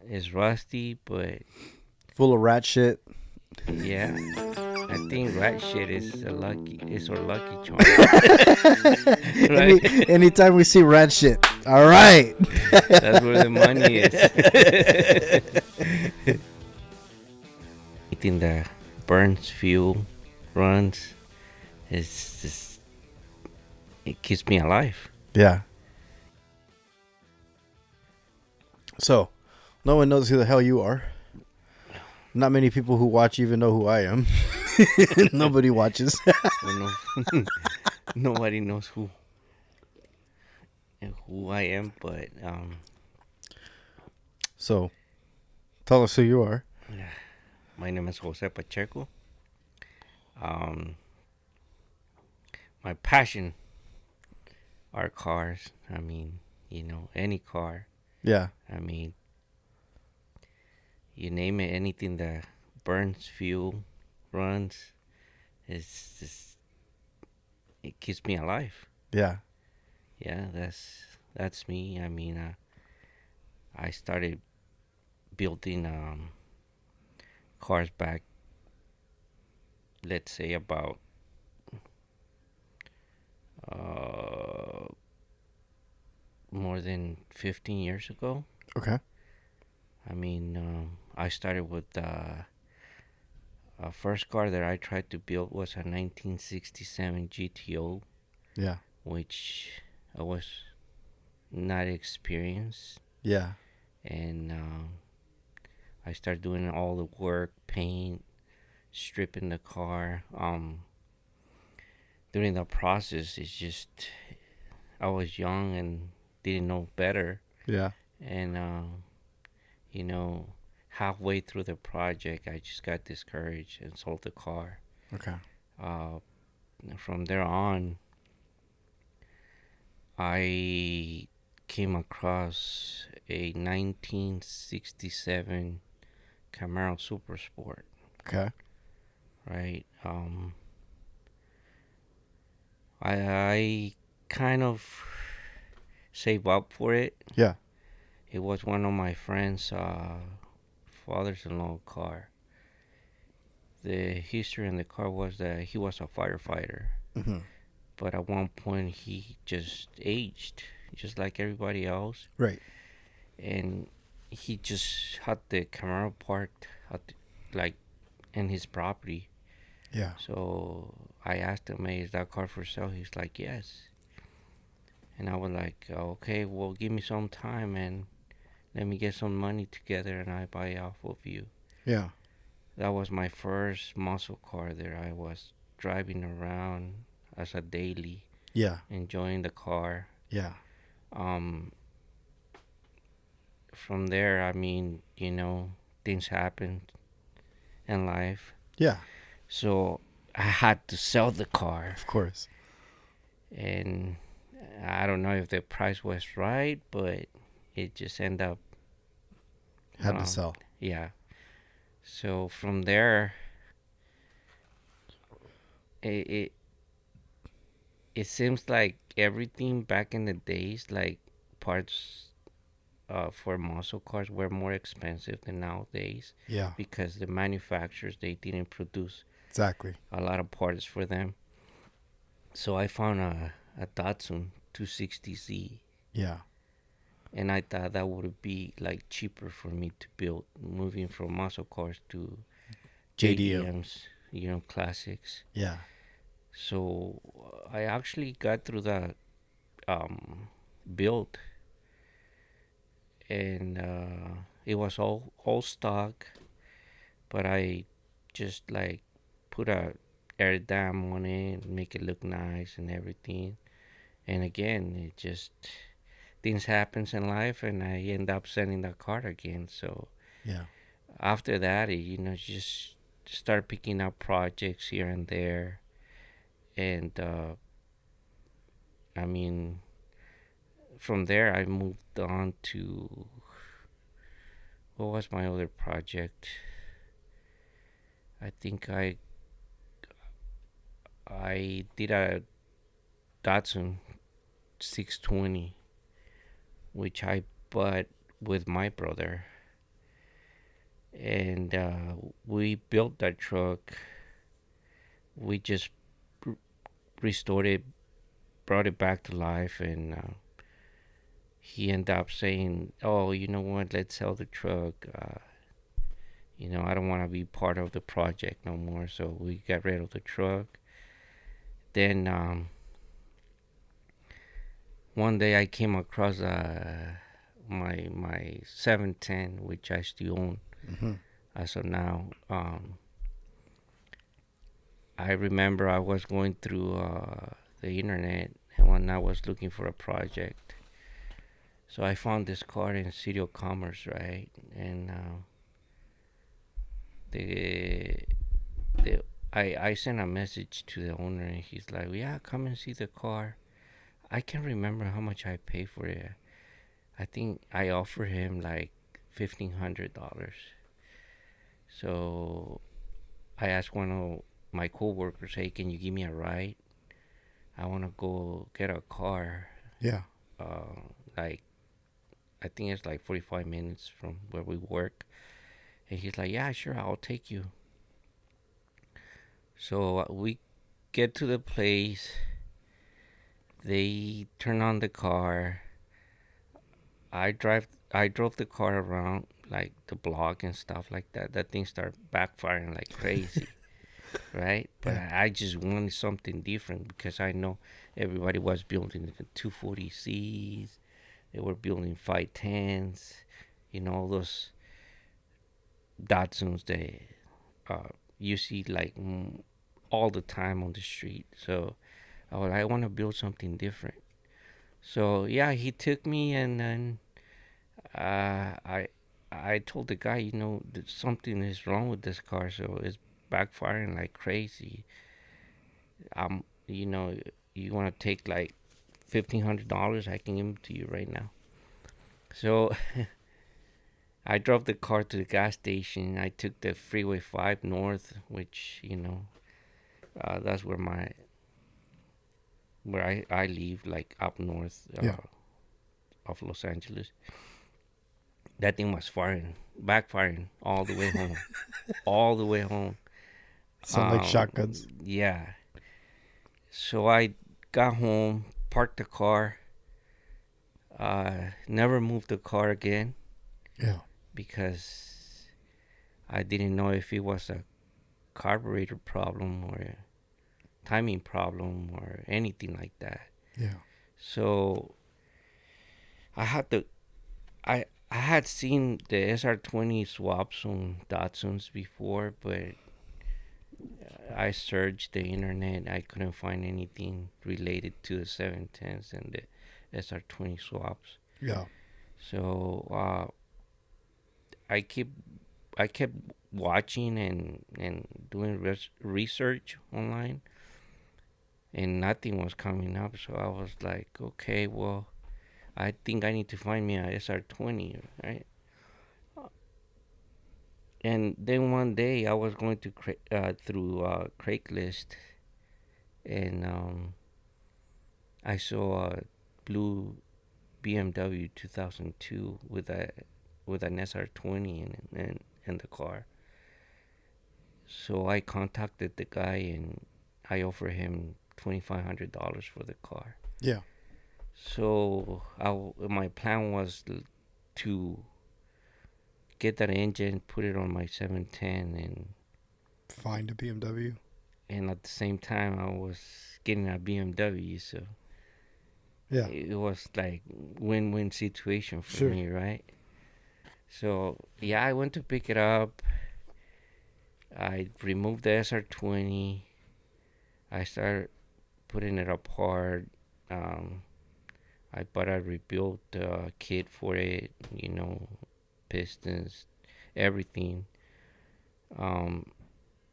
It's rusty, but Full of rat shit. yeah, I think rat shit is our lucky charm, Any right? anytime we see rat shit, all right. That's where the money is. Anything that burns fuel, runs, it's just it keeps me alive. Yeah. So, no one knows who the hell you are. Not many people who watch even know who I am. Nobody watches. Well, no, nobody knows who I am, but So, tell us who you are. my name is Jose Pacheco. Um, my passion are cars. I mean, any car. Yeah. I mean, you name it, anything that burns fuel, runs, it's just it keeps me alive. Yeah. Yeah, that's me. I mean, I started building cars back, let's say about uh, more than 15 years ago. Okay. I mean, I started with first car that I tried to build was a 1967 GTO, Yeah. which I was not experienced, Yeah. and I started doing all the work, paint, stripping the car. During the process, it's just I was young and didn't know better, Yeah. and you know, halfway through the project, I just got discouraged and sold the car. Okay. Uh, from there on, I came across a 1967 Camaro Super Sport, Okay. right? I kind of saved up for it. Yeah. It was one of my friend's father's-in-law car. The history in the car was that he was a firefighter, Mm-hmm. but at one point he just aged, just like everybody else, Right. and he just had the Camaro parked like in his property. Yeah. So I asked him, "Hey, is that car for sale?" He's like, "Yes." And I was like, "Okay, well, give me some time and let me get some money together, and I buy it off of you." Yeah. That was my first muscle car there. I was driving around as a daily, Yeah. enjoying the car. Yeah. Um, from there, I mean, things happened in life. Yeah. So I had to sell the car. Of course. And I don't know if the price was right, but it just ended up, Had to sell. yeah. So from there, it, it, it seems like everything back in the days, like parts for muscle cars were more expensive than nowadays Yeah. because the manufacturers, they didn't produce Exactly. a lot of parts for them. So I found a Datsun 260Z, Yeah. and I thought that would be like cheaper for me to build, moving from muscle cars to JDM. JDMs, classics. Yeah. So I actually got through that build, and it was all stock, but I just like put a air dam on it, make it look nice and everything. And again, it just things happens in life, and I end up selling that car again. So Yeah. after that, just start picking up projects here and there, and I mean, from there I moved on to what was my other project? I think I did a Datsun 620, which I bought with my brother. and we built that truck. We just r- restored it, brought it back to life, and he ended up saying, "Oh, you know what? Let's sell the truck. I don't want to be part of the project no more." So we got rid of the truck. Then one day I came across my 710, which I still own Mm-hmm. as of now. I remember I was going through the internet, and when I was looking for a project, so I found this car in City of Commerce, right? And the the I sent a message to the owner, and he's like, "Yeah, come and see the car." I can't remember how much I paid for it. I think I offered him like $1,500. So I asked one of my coworkers, "Hey, can you give me a ride? I want to go get a car." Yeah. Uh, like I think it's like 45 minutes from where we work. And he's like, "Yeah, sure, I'll take you." So we get to the place. They turn on the car. I drove the car around like the block and stuff like that. That thing started backfiring like crazy, right? But Yeah. I just wanted something different because I know everybody was building the 240Cs. They were building 510s, those Datsuns that uh, you see like all the time on the street. So I want to build something different. So yeah, he took me, and then I told the guy, that something is wrong with this car, so it's backfiring like crazy. You know, you want to take like $1,500? I can give it to you right now. So I drove the car to the gas station. I took the Freeway 5 north, which that's where I live, like up north Yeah. of Los Angeles. That thing was backfiring all the way home, all the way home. Sound like shotguns. Yeah. So I got home, parked the car, never moved the car again Yeah. because I didn't know if it was a carburetor problem or a timing problem or anything like that. Yeah. So I had to I had seen the SR20 swaps on Datsuns before, but I searched the internet. I couldn't find anything related to the 710s and the SR20 swaps. Yeah. So I keep I kept watching and doing research online, and nothing was coming up. So I was like, okay, well, I think I need to find me a SR20, right? And then one day I was going to through Craigslist, and I saw a blue BMW 2002 with an SR20 in the car. So I contacted the guy, and I offered him $2,500 for the car. Yeah. So my plan was to get that engine, put it on my 710, Find a BMW. and at the same time I was getting a BMW. So Yeah. it was like win-win situation for Sure. me, right? So yeah, I went to pick it up. I removed the SR20. I started putting it apart. Um, I bought a rebuilt kit for it, pistons, everything. Um,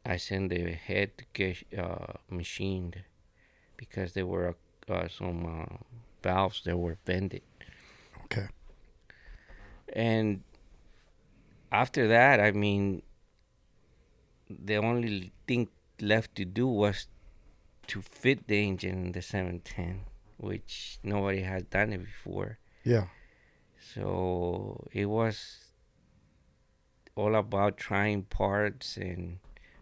I sent the head to get machined because there were some valves that were bended. Okay. And after that, I mean, the only thing left to do was to fit the engine in the 710, which nobody has done it before. Yeah. So it was all about trying parts and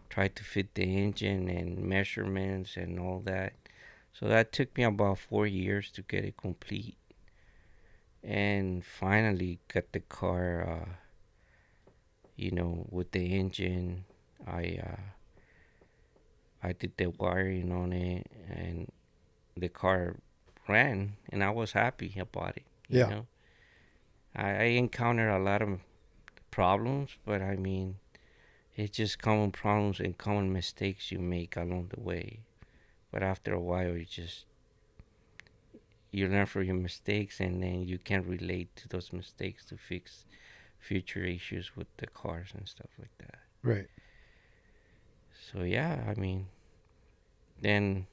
try to fit the engine and measurements and all that. So that took me about 4 years to get it complete, and finally got the car. With the engine, I uh, I did the wiring on it, and the car ran, and I was happy about it. Yeah. I encountered a lot of problems, but I mean, it's just common problems and common mistakes you make along the way. But after a while, you learn from your mistakes, and then you can relate to those mistakes to fix future issues with the cars and stuff like that. Right. So yeah, I mean, then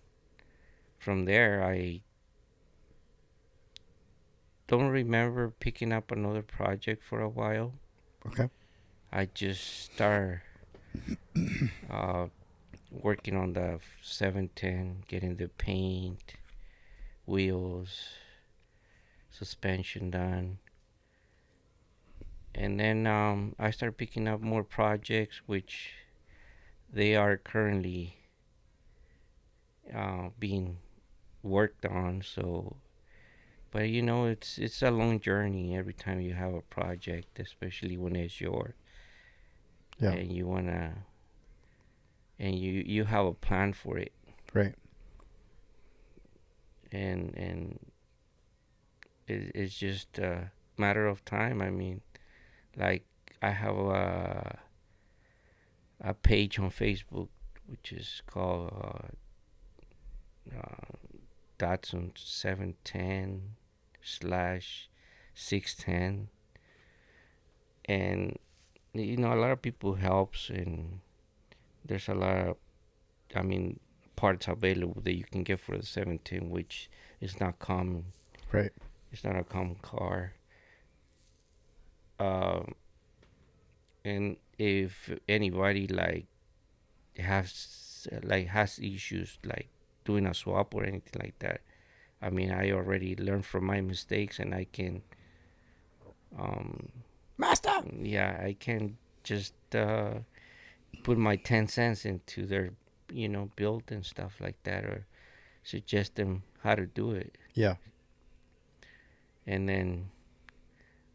from there, I don't remember picking up another project for a while. Okay. I just started uh, working on the 710, getting the paint, wheels, suspension done. And then I started picking up more projects, which they are currently being worked on. So, but it's a long journey every time you have a project, especially when it's yours, Yeah. and you have a plan for it, Right. and it's just a matter of time. I mean, like, I have a page on Facebook which is called Datsun 710 slash 610, and a lot of people helps, and there's a lot of, I mean, parts available that you can get for the 710, which is not common. Right. It's not a common car. Um, and if anybody has issues like doing a swap or anything like that, I mean, I already learned from my mistakes, and I can, um, Master. yeah, I can just put my 10 cents into their, build and stuff like that, or suggest them how to do it. Yeah. And then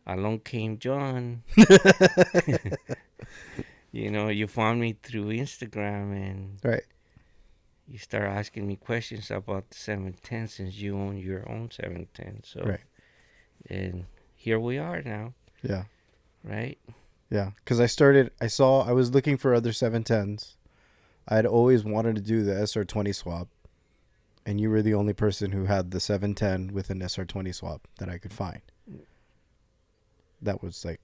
along came John. You found me through Instagram, and Right. you start asking me questions about the 710 since you own your own 710. So, Right. and here we are now, Yeah. right? Yeah. Because I was looking for other 710s. I had always wanted to do the SR20 swap, and you were the only person who had the 710 with an SR20 swap that I could find. That was like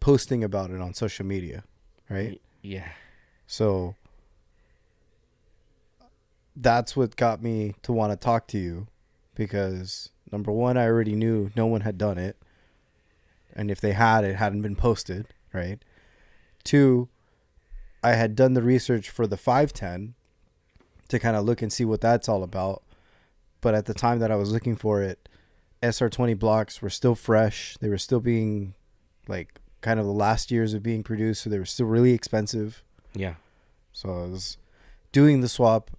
posting about it on social media, right? Yeah. So that's what got me to want to talk to you, because number one, I already knew no one had done it, and if they had, it hadn't been posted, right? Two, I had done the research for the 510 to kind of look and see what that's all about, but at the time that I was looking for it, SR20 blocks were still fresh. They were still being like kind of the last years of being produced, so they were still really expensive. Yeah. So I was doing the swap.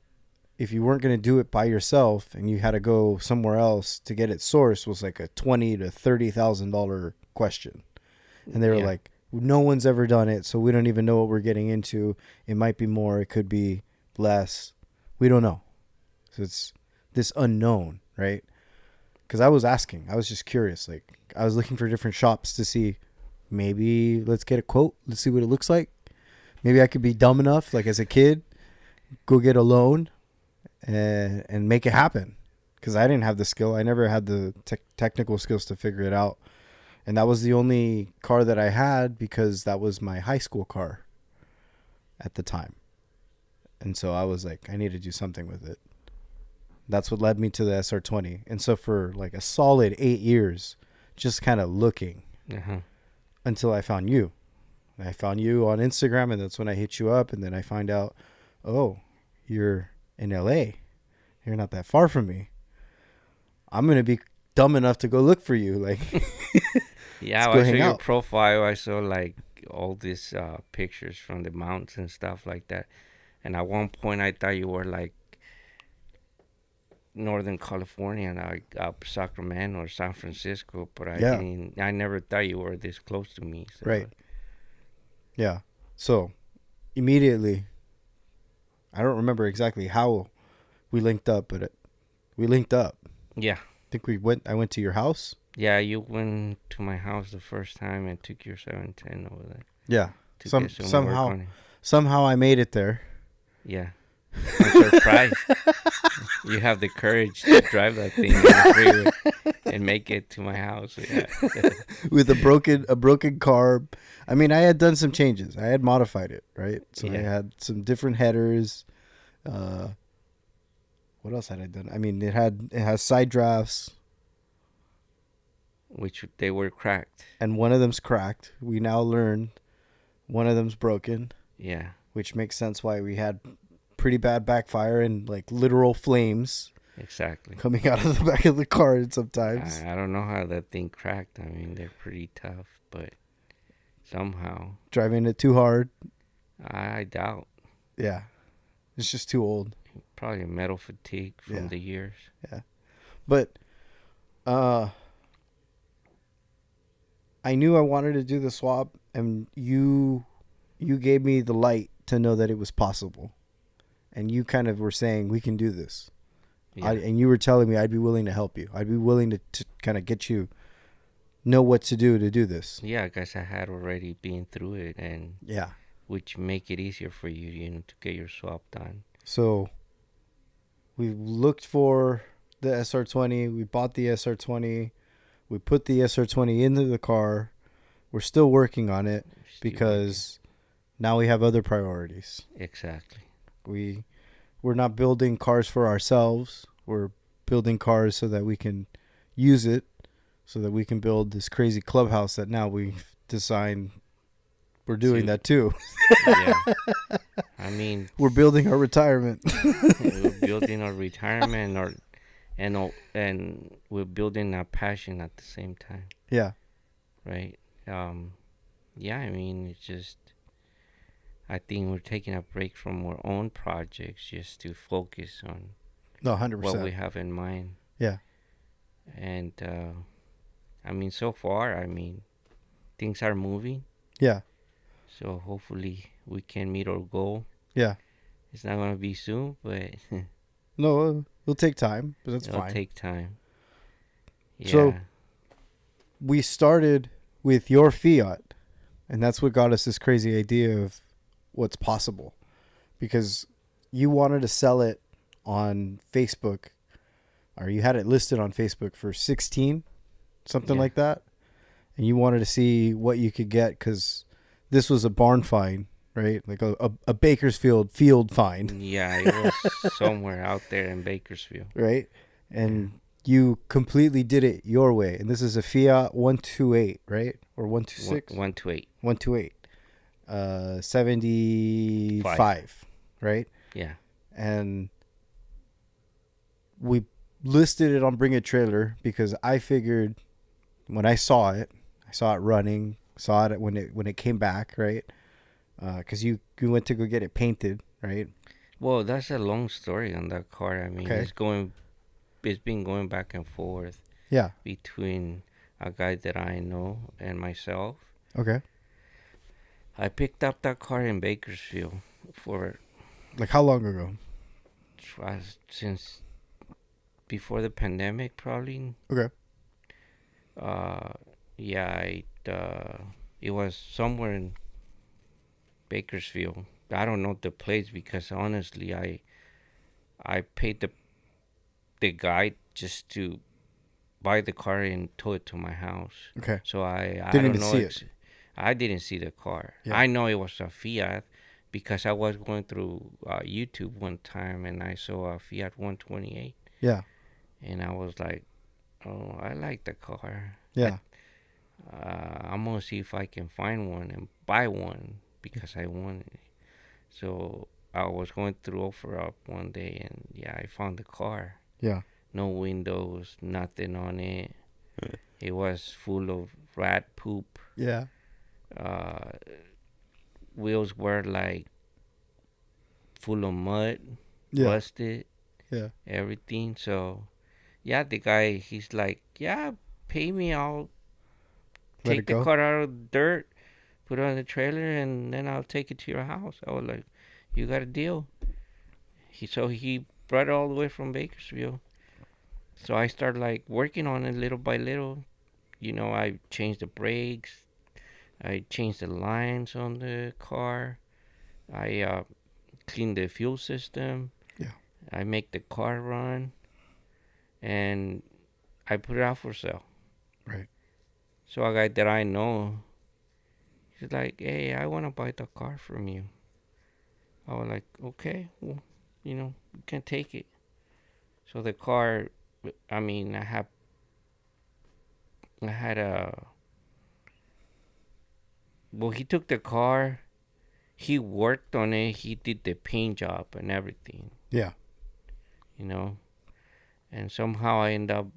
If you weren't going to do it by yourself and you had to go somewhere else to get it sourced, was like a $20,000 to $30,000 question. And they were like, no one's ever done it, so we don't even know what we're getting into. It might be more, it could be less. We don't know. So it's this unknown, right? Because I was just curious. Like, I was looking for different shops to see, maybe let's get a quote. Let's see what it looks like. Maybe I could be dumb enough, like as a kid, go get a loan and make it happen. Because I didn't have the skill. I never had the technical skills to figure it out. And that was the only car that I had, because that was my high school car at the time. And so I was like, I need to do something with it. That's what led me to the SR20. And so for like a solid 8 years, just kind of looking until I found you. I found you on Instagram, and that's when I hit you up. And then I find out, oh, you're in LA. You're not that far from me. I'm going to be dumb enough to go look for you. Like, yeah, let's go I saw hang your out. profile. I saw like all these pictures from the mountains and stuff like that. And at one point, I thought you were like Northern California, like Sacramento or San Francisco, but I Yeah. didn't. I never thought you were this close to me. So. Right. Yeah. So immediately, I don't remember exactly how we linked up, but we linked up. Yeah. I think I went to your house. Yeah, you went to my house the first time and took your 710 over there Yeah. to get some work on it. Somehow I made it there. Yeah. I'm surprised. You have the courage to drive that thing on the freeway and make it to my house. Yeah. With a broken carb. I mean, I had done some changes. I had modified it, right? So I had some different headers. What else had I done? I mean, it has side drafts, Which they were cracked. and one of them's cracked. We now learned one of them's broken. Yeah. Which makes sense why we had pretty bad backfire and like literal flames Exactly. coming out of the back of the car sometimes. I don't know how that thing cracked. I mean, they're pretty tough, but somehow. Driving it too hard. I doubt. Yeah. It's just too old. Probably metal fatigue from the years. Yeah. But I knew I wanted to do the swap, and you gave me the light to know that it was possible. And you kind of were saying, we can do this. Yeah. And you were telling me I'd be willing to help you. I'd be willing to kind of get you know what to do this. Yeah, I guess I had already been through it, and Yeah. which make it easier for you, to get your swap done. So we looked for the SR20. We bought the SR20. We put the SR20 into the car. We're still working on it because now we have other priorities. Exactly. We're not building cars for ourselves. We're building cars so that we can use it, so that we can build this crazy clubhouse that now we've designed. We're doing that too. Yeah. I mean, we're building our retirement. We're building our retirement, and we're building our passion at the same time. Yeah. Right. Yeah. I mean, it's just. I think we're taking a break from our own projects just to focus on 100%. what we have in mind. Yeah. And I mean, so far, I mean, things are moving. Yeah. So hopefully we can meet our goal. Yeah. It's not going to be soon, but no, it'll take time, but that's fine. It'll take time. Yeah. So we started with your Fiat, and that's what got us this crazy idea of what's possible, because you wanted to sell it on Facebook, or you had it listed on Facebook for 16, something like that, and you wanted to see what you could get, because this was a barn find, right? Like a Bakersfield field find. Yeah, it was somewhere out there in Bakersfield. Right? And you completely did it your way. And this is a Fiat 128, right? Or 126? 128. 128. 75, right? Yeah. And we listed it on Bring a Trailer because I figured when I saw it running, saw it when it came back, right? Because you went to go get it painted, right? Well, that's a long story on that car. I mean, it's been going back and forth. Yeah. Between a guy that I know and myself. Okay. I picked up that car in Bakersfield for. Like how long ago? Since before the pandemic, probably. Okay. Yeah, it was somewhere in Bakersfield. I don't know the place because honestly, I paid the guy just to buy the car and tow it to my house. Okay. So I didn't don't know. See it. I didn't see the car. Yeah. I know it was a Fiat because I was going through YouTube one time and I saw a Fiat 128. Yeah. And I was like, oh, I like the car. Yeah. I'm going to see if I can find one and buy one because I want it. So I was going through OfferUp one day and I found the car. Yeah. No windows, nothing on it. It was full of rat poop. Yeah. wheels were like full of mud, Yeah. rusted, Yeah. everything. So yeah, the guy, he's like, yeah, pay me. I'll Let it take the go. car out of the dirt, put it on the trailer, and then I'll take it to your house. I was like, you got a deal. So he brought it all the way from Bakersfield. So I started like working on it little by little. I changed the brakes. I changed the lines on the car. I cleaned the fuel system. Yeah. I make the car run, and I put it out for sale. Right. So a guy that I know, he's like, "Hey, I want to buy the car from you." I was like, "Okay, well, you can take it." So the car, I mean, I had a. Well, he took the car. He worked on it. He did the paint job and everything. Yeah. You know, and somehow I end up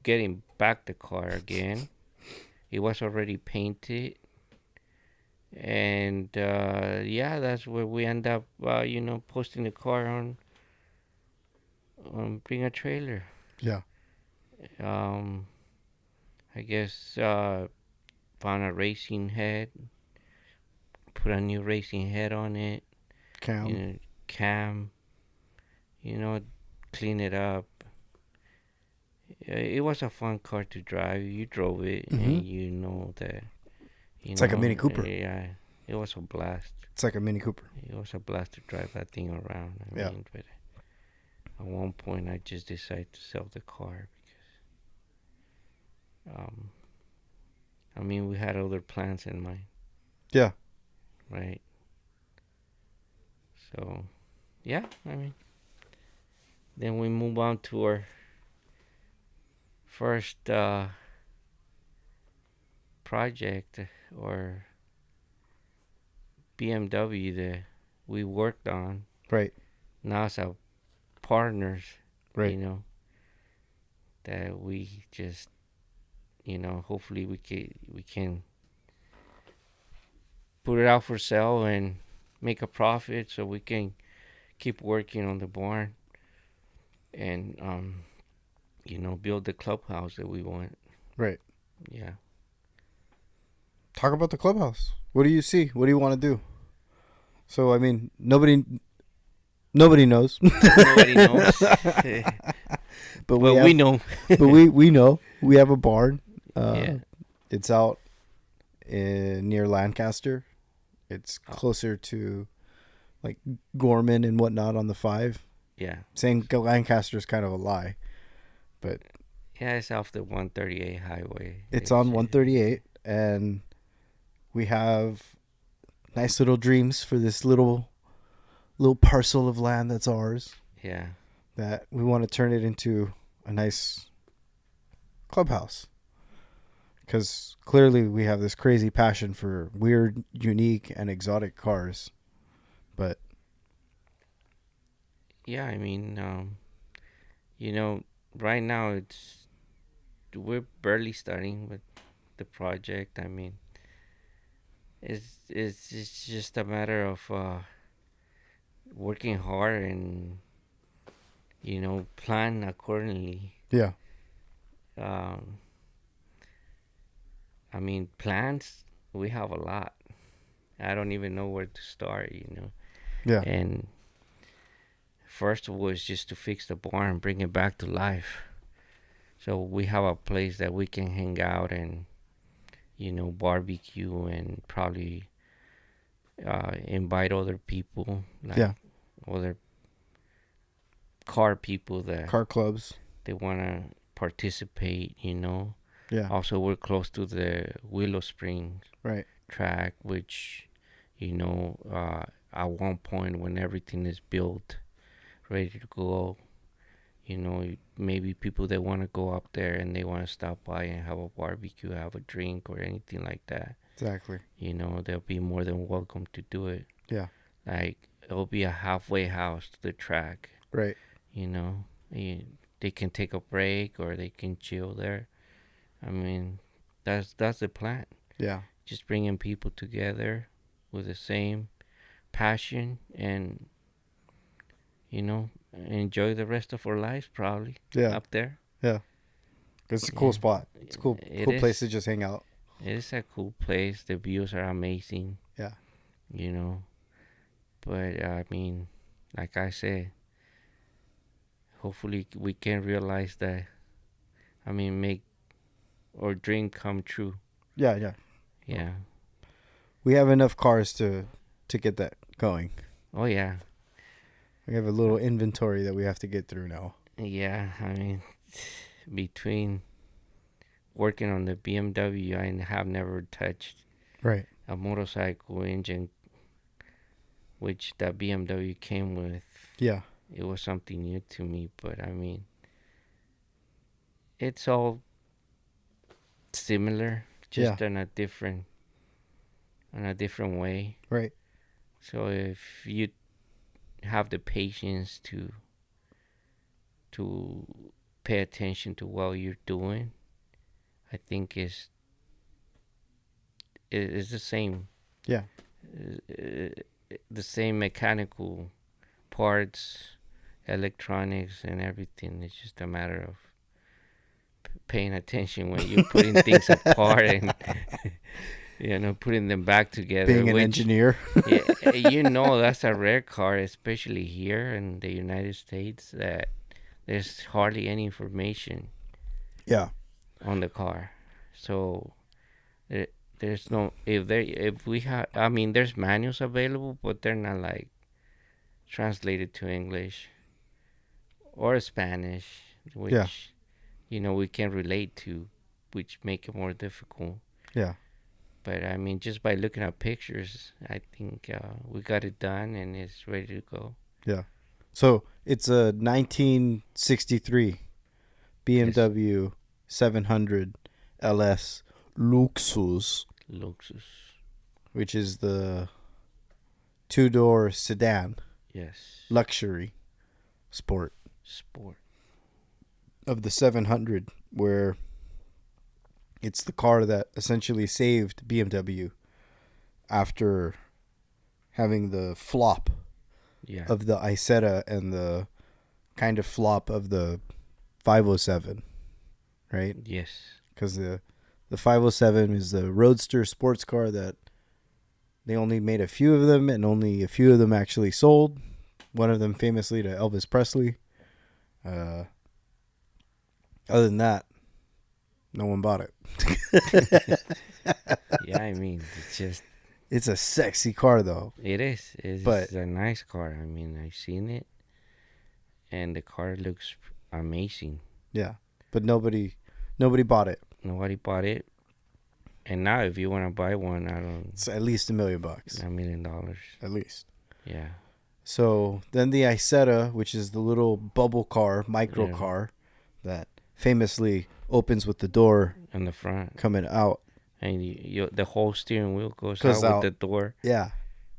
getting back the car again. It was already painted, and yeah, that's where we end up. Posting the car on Bring a Trailer. Yeah. Um, I guess found a racing head, put a new racing head on it. You Cam. know, cam. You know, clean it up. It was a fun car to drive. You drove it, Mm-hmm. and you know that. It's like a Mini Cooper. Yeah, it was a blast. It's like a Mini Cooper. It was a blast to drive that thing around. Yeah. But at one point I just decided to sell the car because, we had other plans in mind, Yeah. right? So, yeah, then we move on to our first project or BMW that we worked on. Right. Now as our partners, Right. you know, that we just, hopefully we can put it out for sale and make a profit so we can keep working on the barn and build the clubhouse that we want. Right. Yeah. Talk about the clubhouse. What do you see? What do you want to do? So I mean, nobody knows. Nobody knows. But We know. but we know we have a barn. Yeah. It's out near Lancaster. It's Oh, closer to like Gorman and whatnot on the 5. yeah. Saying Lancaster is kind of a lie, but Yeah, it's off the 138 highway. it's on 138, and we have nice little dreams for this little parcel of land that's ours. Yeah. That we want to turn it into a nice clubhouse. Because clearly we have this crazy passion for weird, unique, and exotic cars. But Yeah, right now we're barely starting with the project. It's just a matter of working hard and plan accordingly. yeah, Um, plans, we have a lot. I don't even know where to start. yeah, And first of all, is just to fix the barn, bring it back to life. So we have a place that we can hang out and barbecue and probably invite other people, like yeah. other car people that Car clubs. they want to participate. Yeah, Also, we're close to the Willow Springs right. track, which at one point when everything is built, ready to go, maybe people that want to go up there and they want to stop by and have a barbecue, have a drink or anything like that. Exactly. They'll be more than welcome to do it. Yeah, Like, it'll be a halfway house to the track. right. You know, they can take a break or they can chill there. I mean, that's the plan. Yeah, Just bringing people together with the same passion, and enjoy the rest of our lives probably Yeah. up there. Yeah. It's a cool Yeah, spot. It's a cool it cool place to is. just hang out. It is a cool place. The views are amazing. Yeah. You know, but I mean, like I said, hopefully we can realize that. I mean, make our dream come true. Yeah, yeah. Yeah. We have enough cars to get that going. Oh yeah. We have a little inventory that we have to get through now. Yeah. I mean, between working on the BMW, I have never touched Right. a motorcycle engine, which that BMW came with. Yeah. It was something new to me, but I mean, it's all similar, Yeah. just in a different way. Right. So if you have the patience to pay attention to what you're doing, I think is the same. Yeah. The same mechanical parts, electronics, and everything. It's just a matter of paying attention when you're putting things apart and putting them back together. Being an engineer. Yeah, that's a rare car, especially here in the United States, that there's hardly any information Yeah. on the car. So there, there's no if we have. I mean, there's manuals available, but they're not like translated to English or Spanish, Yeah. which we can relate to, which make it more difficult. Yeah. But I mean, just by looking at pictures, I think we got it done and it's ready to go. Yeah. So it's a 1963 BMW 700 LS Luxus, Luxus. which is the two-door sedan, Yes. luxury sport Sport. of the 700, where it's the car that essentially saved BMW after having the flop Yeah. of the Isetta and the kind of flop of the 507, right? Yes. Because the 507 is the roadster sports car that they only made a few of them, and only a few of them actually sold. One of them famously to Elvis Presley. Other than that, no one bought it. Yeah, I mean, It's a sexy car, though. it is. It's But- a nice car. I mean, I've seen it, and the car looks amazing. Yeah, but nobody bought it. Nobody bought it, and now if you want to buy one, It's at least $1 million, $1 million. at least. Yeah. So then the Isetta, which is the little bubble car, micro Yeah. car, that famously opens with the door In the front, coming out. and the whole steering wheel goes Goes out out. with the door. Yeah,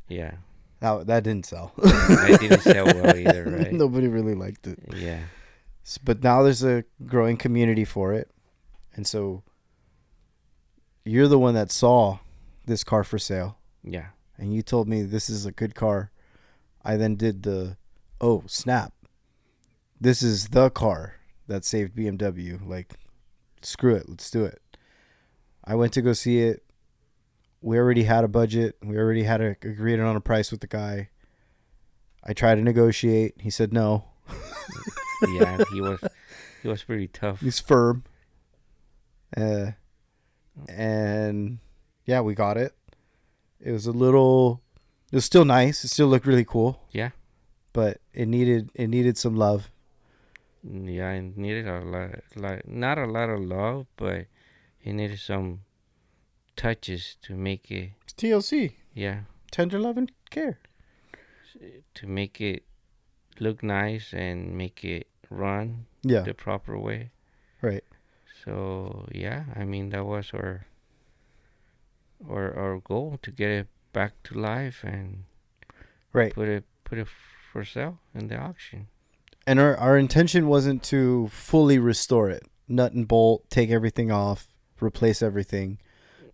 Yeah. that didn't sell. That didn't sell well either, right? Nobody really liked it. Yeah. But now there's a growing community for it. And so you're the one that saw this car for sale, Yeah. and you told me this is a good car. I then did oh, snap. This is the car that saved BMW. Like, screw it. Let's do it. I went to go see it. We already had a budget. We already had agreed on a price with the guy. I tried to negotiate. He said no. Yeah, he was pretty tough. He's firm. And yeah, we got it. It was still nice. It still looked really cool. Yeah. But it needed some love. Yeah, it needed not a lot of love, but it needed some touches to make it. It's TLC. Yeah. Tender love and care. To make it look nice and make it run Yeah. the proper way. Right. So yeah, I mean that was our goal, to get it back to life and Right. put it for sale in the auction. And our intention wasn't to fully restore it. Nut and bolt, take everything off, replace everything.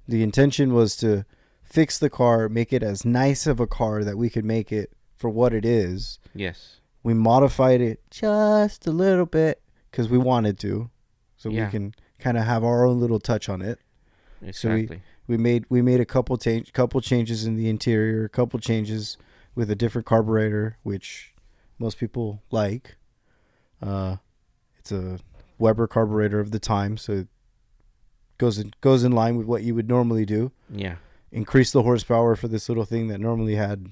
The intention was to fix the car, make it as nice of a car that we could make it for what it is. Yes. We modified it just a little bit because we wanted to, so we can kind of have our own little touch on it. Exactly. So we made a couple changes in the interior, a couple changes with a different carburetor, which most people like. It's a Weber carburetor of the time, so it goes in line with what you would normally do. Yeah. Increase the horsepower for this little thing that normally had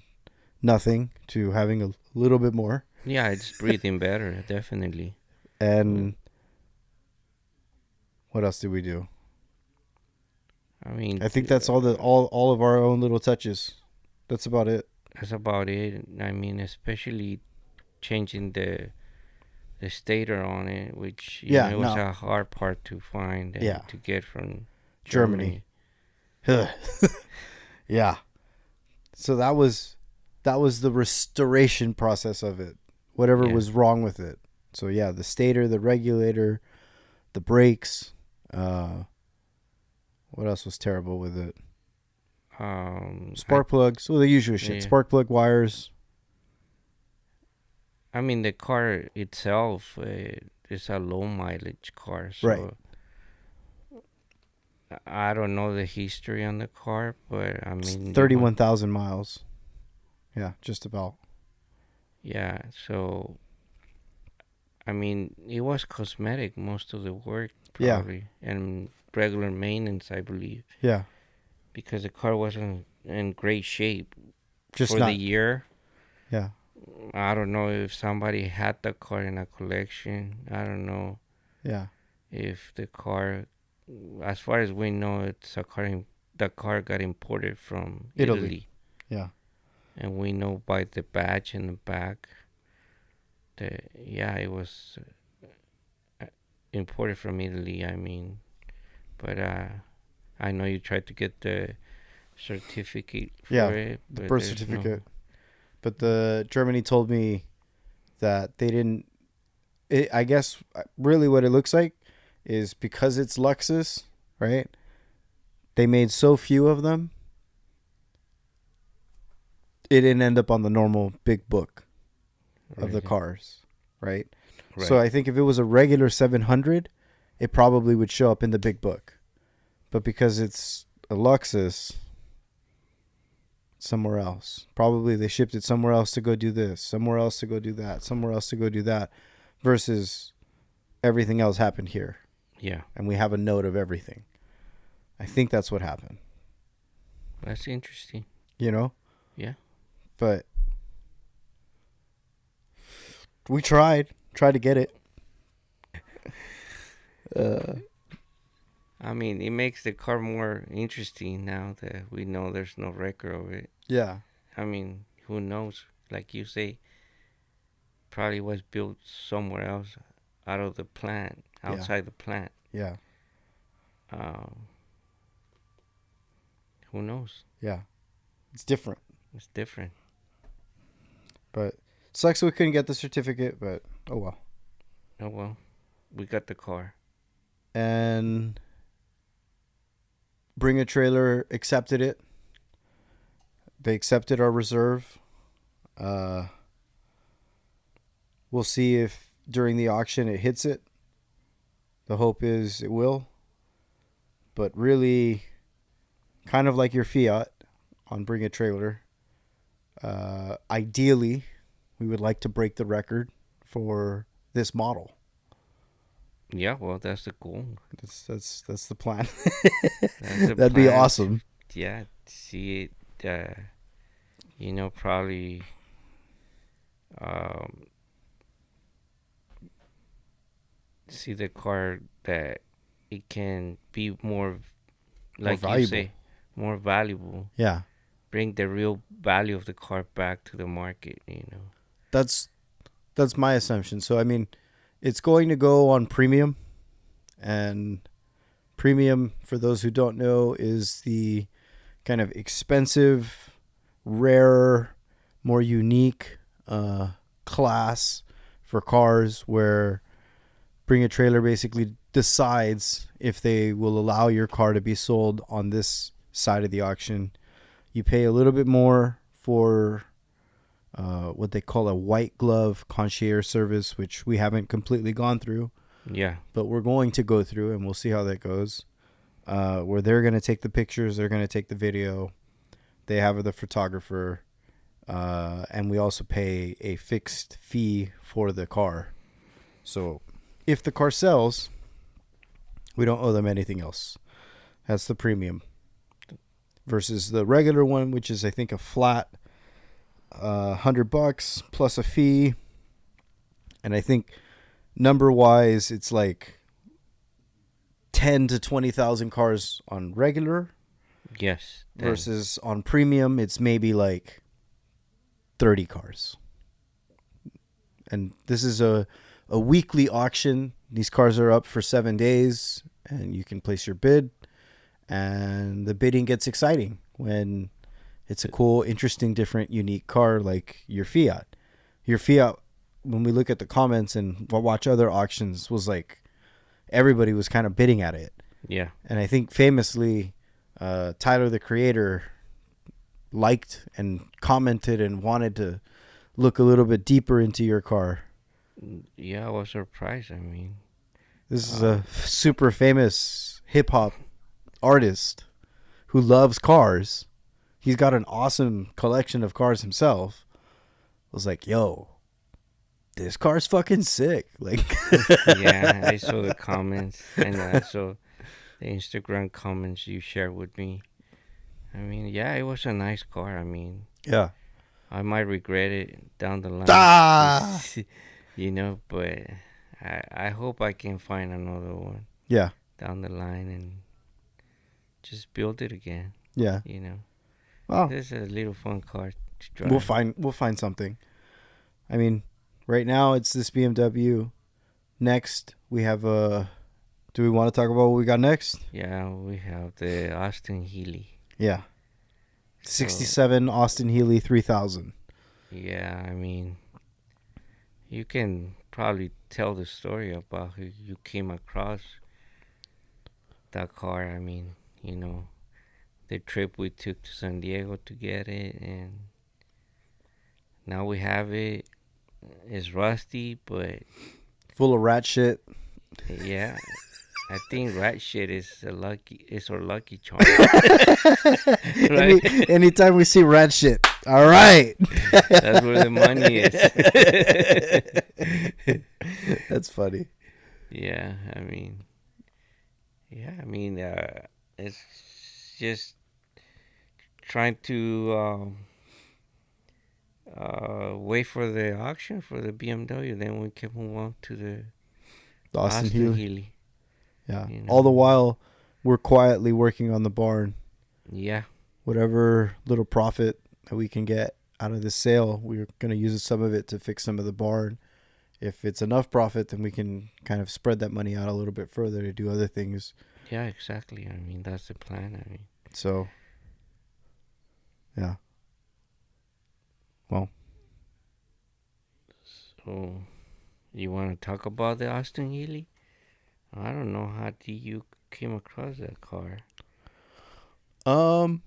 nothing to having a little bit more. Yeah, it's breathing better, definitely. And what else did we do? I mean, I think that's all of our own little touches. That's about it. that's about it. I mean, especially changing the stator on it, which it was a hard part to find and to get from Germany. Yeah. So that was the restoration process of it. Whatever was wrong with it. So yeah, the stator, the regulator, the brakes. What else was terrible with it? Spark plugs. Well, the usual shit. Yeah. Spark plug wires. I mean, the car itself is a low mileage car, so Right. I don't know the history on the car, but I mean, 31,000 miles. Yeah, just about. Yeah, so I mean, it was cosmetic most of the work, probably, and regular maintenance, I believe. Yeah. Because the car wasn't in great shape Just for not. the year. Yeah. I don't know if somebody had the car in a collection. I don't know. Yeah. If the car, as far as we know, it's a car. The car got imported from Italy. Yeah. And we know by the badge in the back that it was imported from Italy. I mean, but I know you tried to get the certificate for it. The birth certificate. But the Germany told me that they didn't. I guess really what it looks like is because it's Luxus, right? They made so few of them. It didn't end up on the normal big book of the cars, right? So I think if it was a regular 700, it probably would show up in the big book. But because it's a Luxus, somewhere else. Probably they shipped it somewhere else to go do this, somewhere else to go do that, somewhere else to go do that, versus everything else happened here. Yeah. And we have a note of everything. I think that's what happened. That's interesting. You know? Yeah. But we tried to get it. I mean, it makes the car more interesting now that we know there's no record of it. Yeah. I mean, who knows? Like you say, probably was built somewhere else out of the plant, outside the plant. Yeah. Who knows? Yeah. It's different. It's different. But sucks we couldn't get the certificate, but oh well. Oh well. We got the car. And Bring a Trailer accepted it. They accepted our reserve. We'll see if during the auction it hits it. The hope is it will. But really, kind of like your Fiat on Bring a Trailer, ideally, we would like to break the record for this model. Yeah, well, that's the goal. That's the plan. That'd be awesome. Yeah, see it. Probably. See the car that it can be more, like you say, more valuable. Yeah. Bring the real value of the car back to the market. That's my assumption. So I mean, it's going to go on premium, and premium, for those who don't know, is the kind of expensive, rarer, more unique class for cars where Bring a Trailer basically decides if they will allow your car to be sold on this side of the auction You pay a little bit more for what they call a white glove concierge service, which we haven't completely gone through, Yeah. but we're going to go through, and we'll see how that goes. Where they're going to take the pictures, they're going to take the video. They have the photographer, and we also pay a fixed fee for the car. So if the car sells, we don't owe them anything else. That's the premium. Versus the regular one, which is I think a flat $100 plus a fee. And I think number wise, it's like 10 to 20,000 cars on regular. Yes. Versus on premium, it's maybe like 30 cars. And this is a weekly auction. These cars are up for 7 days, and you can place your bid. And the bidding gets exciting when it's a cool, interesting, different, unique car like your Fiat. Your Fiat, when we look at the comments and watch other auctions, was like everybody was kind of bidding at it. Yeah. And I think famously, Tyler, the creator, liked and commented and wanted to look a little bit deeper into your car. Yeah, I was surprised. I mean, this is a super famous hip hop artist who loves cars. He's got an awesome collection of cars himself. I was like, yo, this car's fucking sick. Like, yeah, I saw the comments, and I saw the Instagram comments you shared with me. I mean, yeah, it was a nice car. I mean, yeah. I might regret it down the line. Ah! But I hope I can find another one. Yeah. Down the line and just build it again. Yeah. Well, this is a little fun car to drive. We'll find something. I mean, right now it's this BMW. Next, we have do we want to talk about what we got next? Yeah, we have the Austin Healey. Yeah. 67 Austin Healey 3000. Yeah, I mean, you can probably tell the story about how you came across that car. I mean, the trip we took to San Diego to get it, and now we have it. It's rusty, but full of rat shit. Yeah, I think rat shit is our lucky charm. Right? Anytime we see rat shit, all right. That's where the money is. That's funny. Yeah, I mean, it's just trying to wait for the auction for the BMW. Then we can move on to the Austin Healey. Yeah. All the while, we're quietly working on the barn. Yeah. Whatever little profit that we can get out of the sale, we're going to use some of it to fix some of the barn. If it's enough profit, then we can kind of spread that money out a little bit further to do other things. Yeah, exactly. I mean, that's the plan. I mean, so, yeah. Well. So, you want to talk about the Austin Healey? I don't know, how did you came across that car? So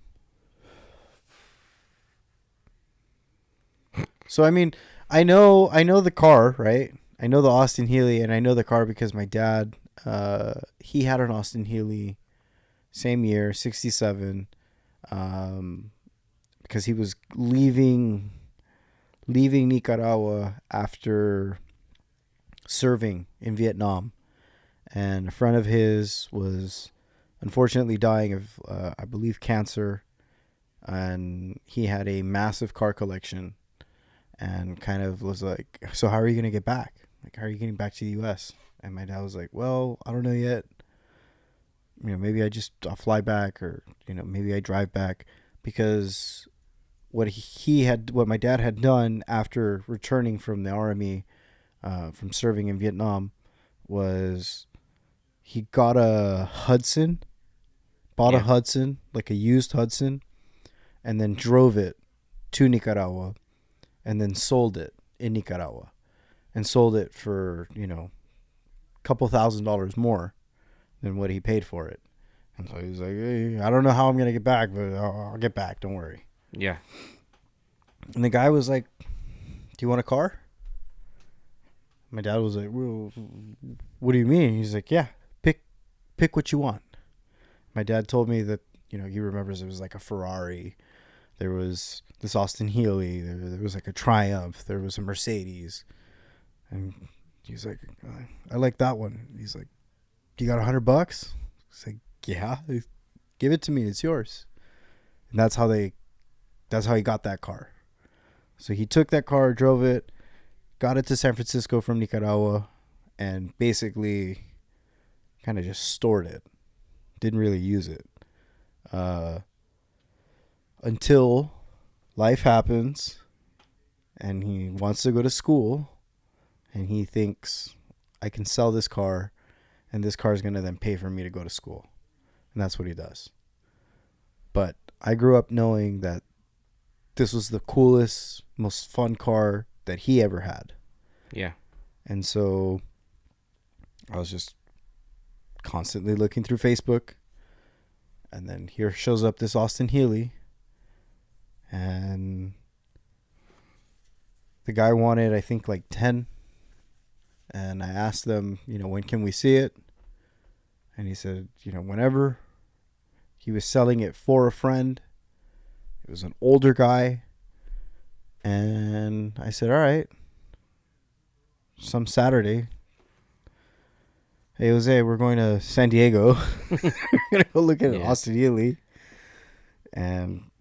I mean, I know the car, right? I know the Austin Healey, and I know the car because my dad, he had an Austin Healey, same year, 67, because he was leaving Nicaragua after serving in Vietnam. And a friend of his was unfortunately dying of, I believe, cancer. And he had a massive car collection and kind of was like, so how are you going to get back? Like, how are you getting back to the U.S.? And my dad was like, well, I don't know yet. Maybe I'll fly back, or, maybe I drive back, because what my dad had done after returning from the army, from serving in Vietnam, was he got a Hudson, bought a Hudson, like a used Hudson, and then drove it to Nicaragua, and then sold it in Nicaragua, and sold it for, $2,000 more than what he paid for it. And so he's like, hey, I don't know how I'm going to get back, but I'll get back. Don't worry. Yeah. And the guy was like, do you want a car? My dad was like, well, what do you mean? He's like, yeah, pick what you want. My dad told me that, he remembers it was like a Ferrari. There was this Austin Healey. There was like a Triumph. There was a Mercedes. And he's like, I like that one. He's like, you got $100? He's like, yeah, give it to me. It's yours. And that's how he got that car. So he took that car, drove it, got it to San Francisco from Nicaragua, and basically kind of just stored it. Didn't really use it. Until life happens and he wants to go to school and he thinks, I can sell this car and this car is going to then pay for me to go to school. And that's what he does. But I grew up knowing that this was the coolest, most fun car that he ever had. Yeah. And so I was just constantly looking through Facebook. And then here shows up this Austin Healey. And the guy wanted, I think, like 10. And I asked them, when can we see it? And he said, whenever. He was selling it for a friend. It was an older guy. And I said, all right. Some Saturday. Hey, Jose, we're going to San Diego. We're going to go look at Austin Healey. And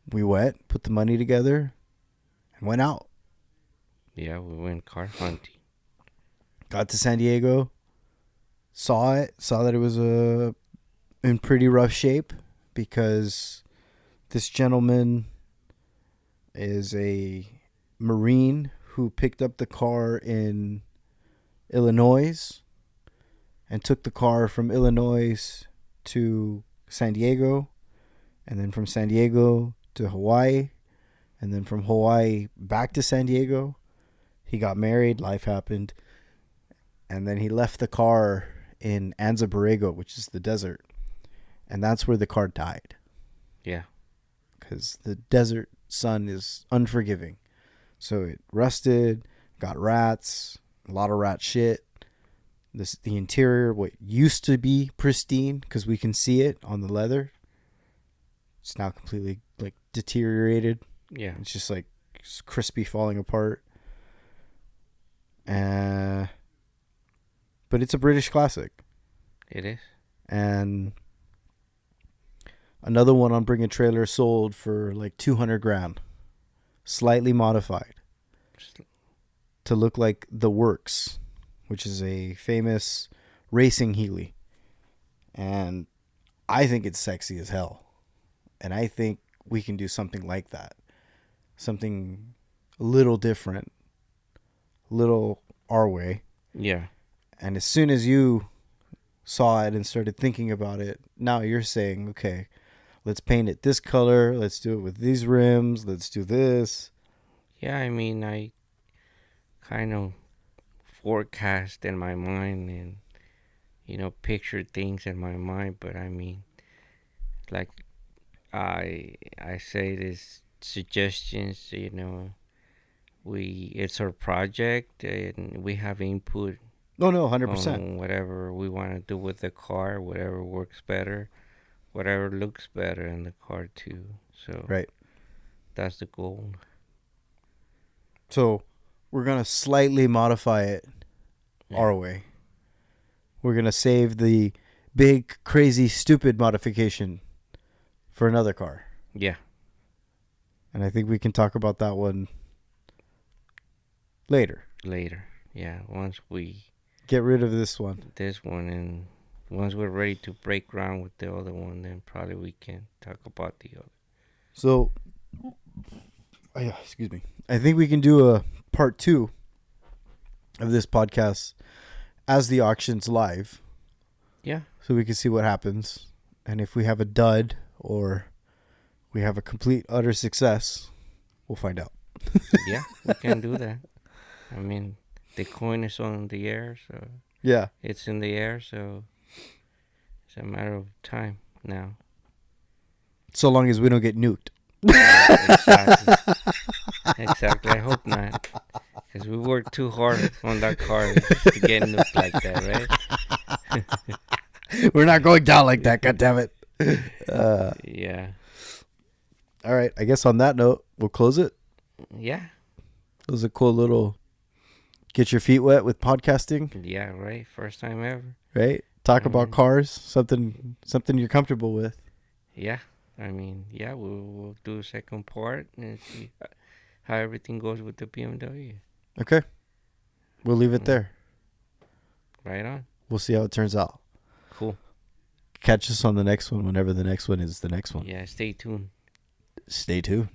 we went, put the money together, and went out. Yeah, we went car hunting. Got to San Diego. Saw that it was in pretty rough shape because this gentleman is a Marine who picked up the car in Illinois and took the car from Illinois to San Diego, and then from San Diego to Hawaii, and then from Hawaii back to San Diego. He got married, life happened, and then he left the car in Anza Borrego, which is the desert, and that's where the car died. Yeah. Because the desert sun is unforgiving. So it rusted, got rats, a lot of rat shit. The interior, what used to be pristine, because we can see it on the leather, it's now completely like deteriorated. Yeah. It's just like it's crispy, falling apart. But it's a British classic. It is. And another one on Bring a Trailer sold for like 200 grand, slightly modified to look like the Works, which is a famous racing Healey. And I think it's sexy as hell. And I think we can do something like that. Something a little different, little our way. Yeah. And as soon as you saw it and started thinking about it, now you're saying, okay, let's paint it this color. Let's do it with these rims. Let's do this. Yeah, I mean, I kind of forecast in my mind and, picture things in my mind. But I mean, like I say this suggestions, it's our project and we have input. No, 100%. On whatever we want to do with the car, whatever works better, whatever looks better in the car too. So right. That's the goal. So we're going to slightly modify it our way. We're going to save the big, crazy, stupid modification for another car. Yeah. And I think we can talk about that one later. Yeah. Once we get rid of this one, and once we're ready to break ground with the other one, then probably we can talk about the other. So, excuse me. I think we can do a part 2 of this podcast as the auction's live. Yeah. So we can see what happens. And if we have a dud or we have a complete, utter success, we'll find out. Yeah, we can do that. I mean, the coin is on the air, so yeah, it's in the air, so it's a matter of time. now. So long as we don't get nuked. Exactly. Exactly. I hope not. Because we worked too hard on that car just to get nuked like that, right? We're not going down like that, goddammit. Yeah. All right. I guess on that note, we'll close it. Yeah. It was a cool little get your feet wet with podcasting. Yeah, right. First time ever. Right? Talk about cars, something you're comfortable with. Yeah. I mean, yeah, we'll do a second part and see how everything goes with the BMW. Okay. We'll leave it there. Right on. We'll see how it turns out. Cool. Catch us on the next one whenever the next one is the next one. Yeah, stay tuned. Stay tuned.